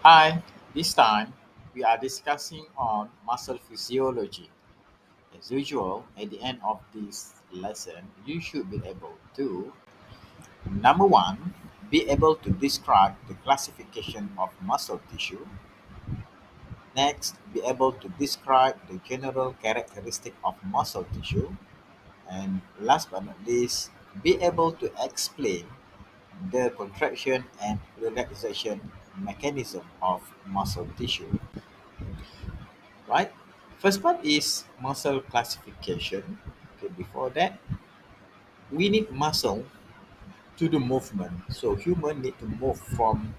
Hi, this time we are discussing on muscle physiology. As usual, at the end of this lesson, you should be able to number one, be able to describe the classification of muscle tissue. Next, be able to describe the general characteristic of muscle tissue. And last but not least, be able to explain the contraction and relaxation mechanism of muscle tissue. Right? First part is muscle classification. Okay, before that, we need muscle to do movement. So human need to move from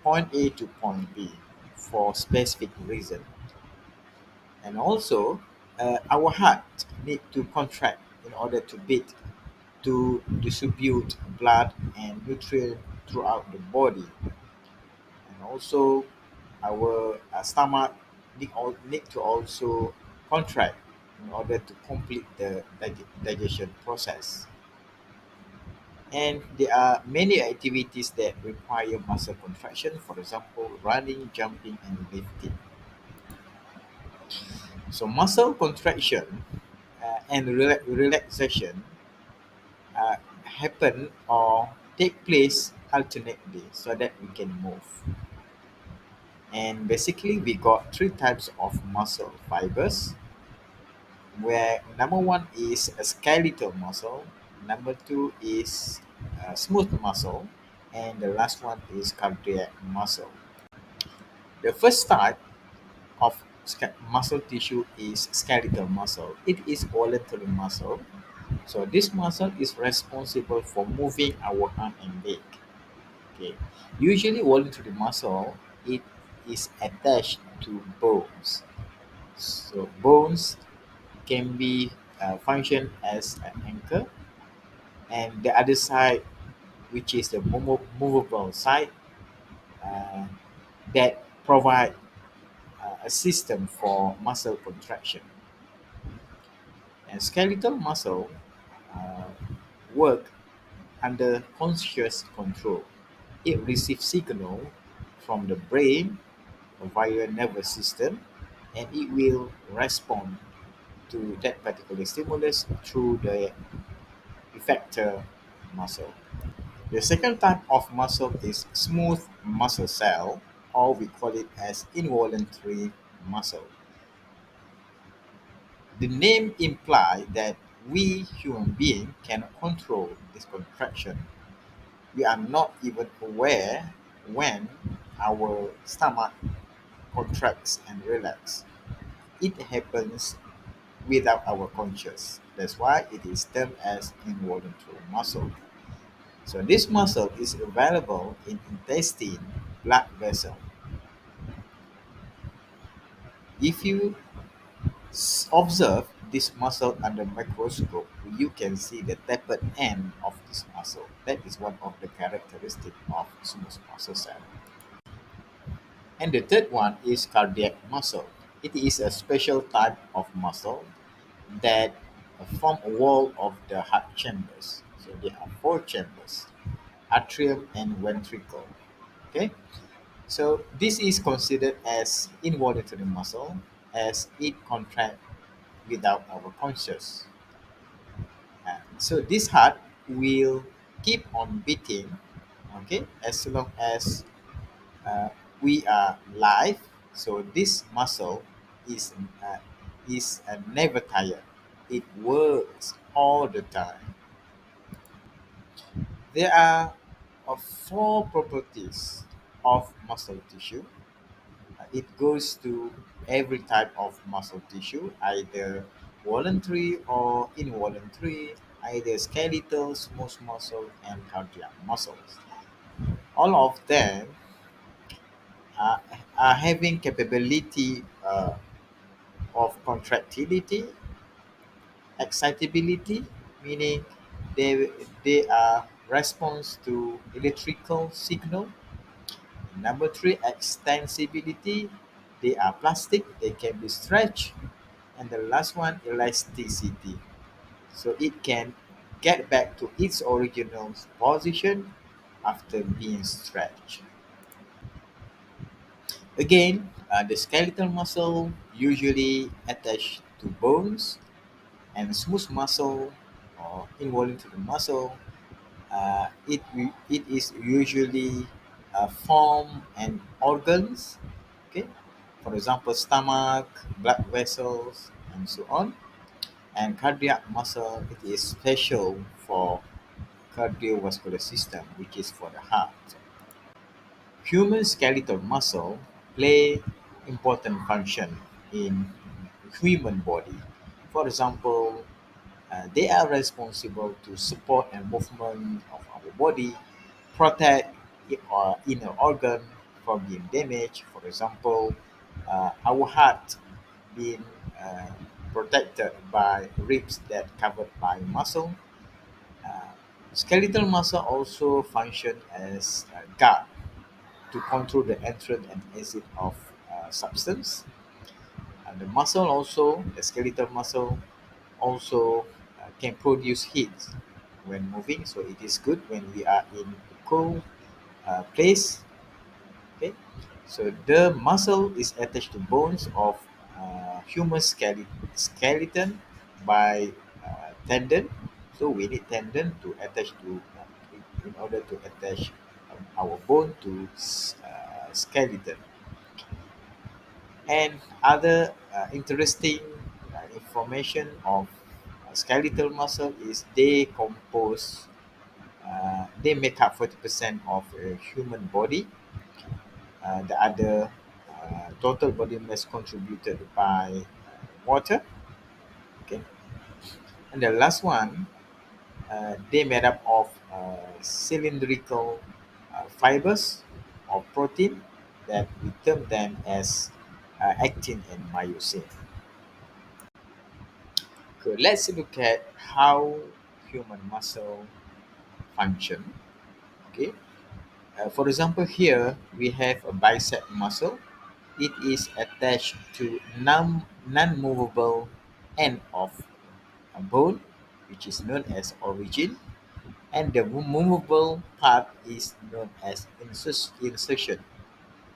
point A to point B for specific reason. And also, our heart need to contract in order to beat to distribute blood and nutrient throughout the body. And also, our stomach need to also contract in order to complete the digestion process. And there are many activities that require muscle contraction, for example, running, jumping, and lifting. So, muscle contraction and relaxation happen or take place alternately so that we can move. And basically, we got three types of muscle fibers where number one is a skeletal muscle, number two is a smooth muscle, and the last one is cardiac muscle. The first type of muscle tissue is skeletal muscle. It is voluntary muscle. So this muscle is responsible for moving our arm and leg. Okay. Usually voluntary muscle it is attached to bones. So bones can be function as an anchor, and the other side, which is the movable side, uh, that provide a system for muscle contraction. And skeletal muscle uh, work under conscious control. It receives signal from the brain via nervous system, and it will respond to that particular stimulus through the effector muscle. The second type of muscle is smooth muscle cell, or we call it as involuntary muscle. The name implies that we human beings cannot control this contraction. We are not even aware when our stomach contracts and relax. It happens without our conscious. That's why it is termed as involuntary muscle. So this muscle is available in intestine, blood vessel. If you observe this muscle under microscope, you can see the tapered end of this muscle. That is one of the characteristic of smooth muscle cell. And the third one is cardiac muscle. It is a special type of muscle that form a wall of the heart chambers. So there are four chambers: atrium and ventricle. Okay, so this is considered as involuntary muscle as it contracts without our conscious. So this heart will keep on beating, okay, as long as we are live. So this muscle is uh, never tired. It works all the time. There are four properties of muscle tissue. It goes to every type of muscle tissue, either voluntary or involuntary, either skeletal, smooth muscle, and cardiac muscles. All of them are, are having capability of contractility, excitability, meaning they, they are response to electrical signal. Number three, extensibility. They are plastic, they can be stretched. And the last one, elasticity. So it can get back to its original position after being stretched. Again, the skeletal muscle usually attached to bones, and smooth muscle or involuntary muscle, it is usually form and organs. Okay, for example, stomach, blood vessels, and so on. And cardiac muscle, it is special for cardiovascular system, which is for the heart. Human skeletal muscle play important function in human body. For example, they are responsible to support and movement of our body, protect our inner organ from being damaged. For example, our heart being uh, protected by ribs that covered by muscle. Uh, Skeletal muscle also function as a guard to control the entrance and exit of substance. And the skeletal muscle also can produce heat when moving. So it is good when we are in a cold place. Okay, so the muscle is attached to bones of human skeleton by tendon. So we need tendon to attach to in order to attach our bone to skeleton. And other interesting information of skeletal muscle is they make up 40% of a human body. The other total body mass contributed by water. Okay, and the last one, they made up of cylindrical fibers of protein that we term them as actin and myosin. Okay, let's look at how human muscle function. Okay, for example, here we have a bicep muscle. It is attached to non-movable end of a bone, which is known as origin, and the movable part is known as insertion.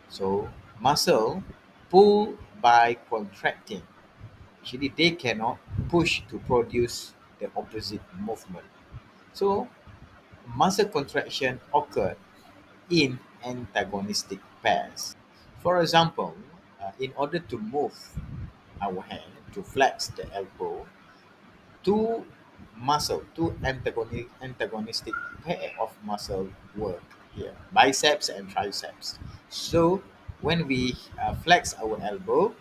So muscle pull by contracting. Actually, they cannot push to produce the opposite movement. So muscle contraction occur in antagonistic pairs. For example, in order to move our hand to flex the elbow, two antagonistic pair of muscle work here, biceps and triceps. So when we flex our elbow,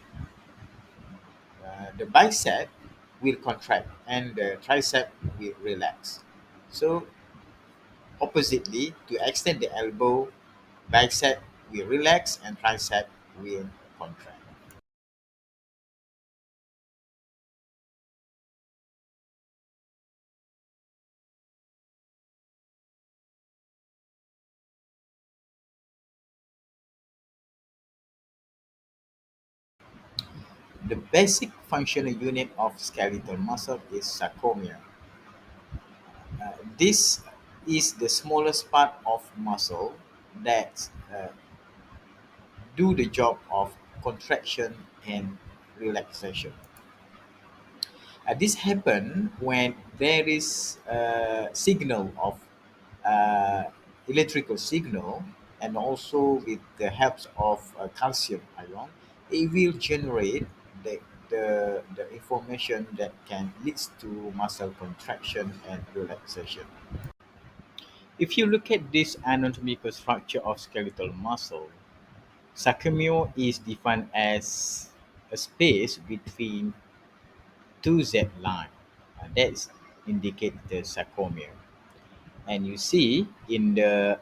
the bicep will contract and the tricep will relax. So oppositely, to extend the elbow, bicep will relax and tricep will contract. The basic functional unit of skeletal muscle is sarcomere. This is the smallest part of muscle that do the job of contraction and relaxation. This happen when there is a signal of uh, electrical signal, and also with the help of calcium ion, it will generate the, the information that can leads to muscle contraction and relaxation. If you look at this anatomical structure of skeletal muscle, sarcomere is defined as a space between two Z line. That's indicate the sarcomere. And you see in the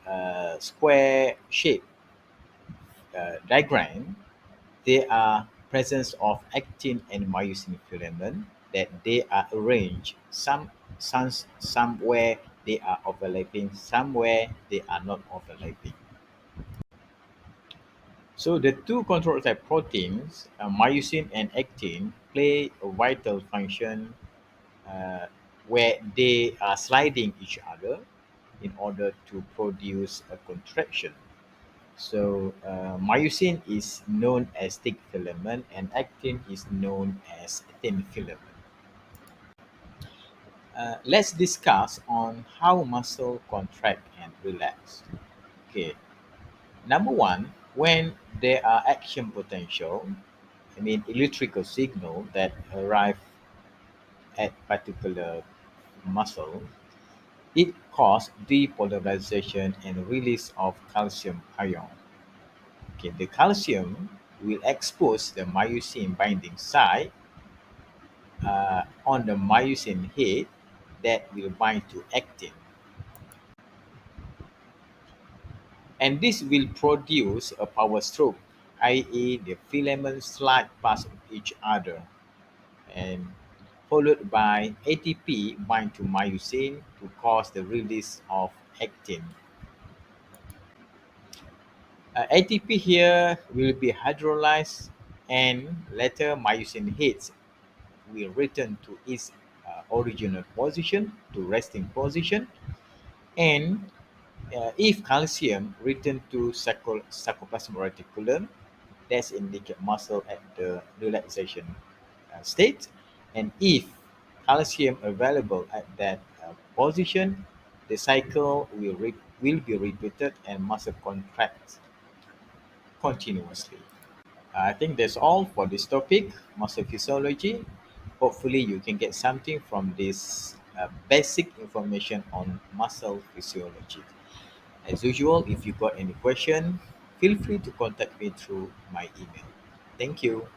square shape diagram, there are presence of actin and myosin filament that they are arranged somewhere they are overlapping, somewhere they are not overlapping. So the two control type proteins, myosin and actin, play a vital function uh, where they are sliding each other in order to produce a contraction. Myosin is known as thick filament and actin is known as thin filament. Let's discuss on how muscle contract and relax. Okay, number one, when there are action potential, I mean electrical signal that arrive at particular muscle, it causes depolarization and release of calcium ion. Okay, the calcium will expose the myosin binding site on the myosin head that will bind to actin. And this will produce a power stroke, i.e., the filaments slide past each other, and followed by ATP bind to myosin to cause the release of actin. ATP here will be hydrolyzed and later myosin heads will return to its original position, to resting position, and if calcium return to sarcoplasmic reticulum, that's indicate muscle at the relaxation state. And if calcium available at that position, the cycle will be repeated and muscle contracts continuously. I think that's all for this topic, muscle physiology. Hopefully, you can get something from this basic information on muscle physiology. As usual, if you got any question, feel free to contact me through my email. Thank you.